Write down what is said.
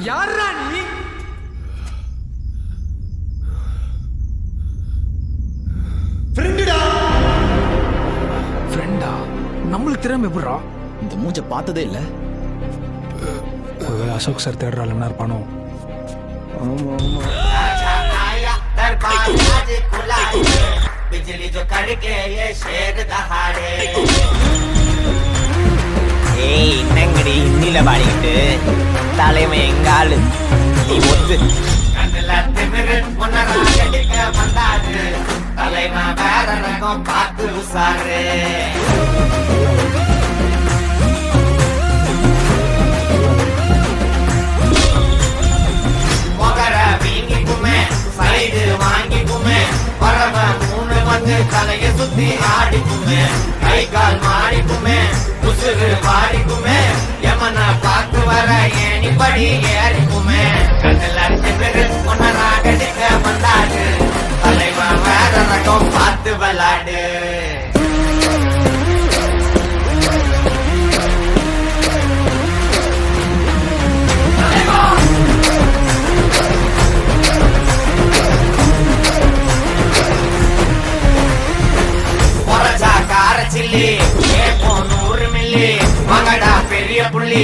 யாரா நீ? ஃப்ரெண்டா? நம்மளுக்கு தெரியாம எப்படிரா? இந்த மூஞ்ச பார்த்ததே இல்ல. ஒருவேளை அசோக் சார் தேடுறாள் இருப்பானோ? बिजली जो कड़के ये शेर दहाड़े ஏய் என்னங்கடி இன்னில பாடிக்கிட்டு தலைமை எங்காளு நீ ஒத்து கண்ணுல திமிரு முன்னரா கடிக்க வந்தாரு தலைமை வேற ரகம் பார்த்து உசாரு மொகர வீங்கிக்குமே சைடு வாங்கிக்குமே பரவ மூணு வந்து தலைய சுத்தி ஆடிக்குமே கை கால் மாறிக்குமே உசுறு மாறிக்குமே யமன பார்த்து வர ஏணிப்படி ஏறிக்குமே கண்ணுல திமிரு ஒன்னரா கடிக்க வந்தாடு தலைவன் வேற ரகம் பார்த்து விளாடு சில்லி 100 மில்லி மகடா பெரிய புள்ளி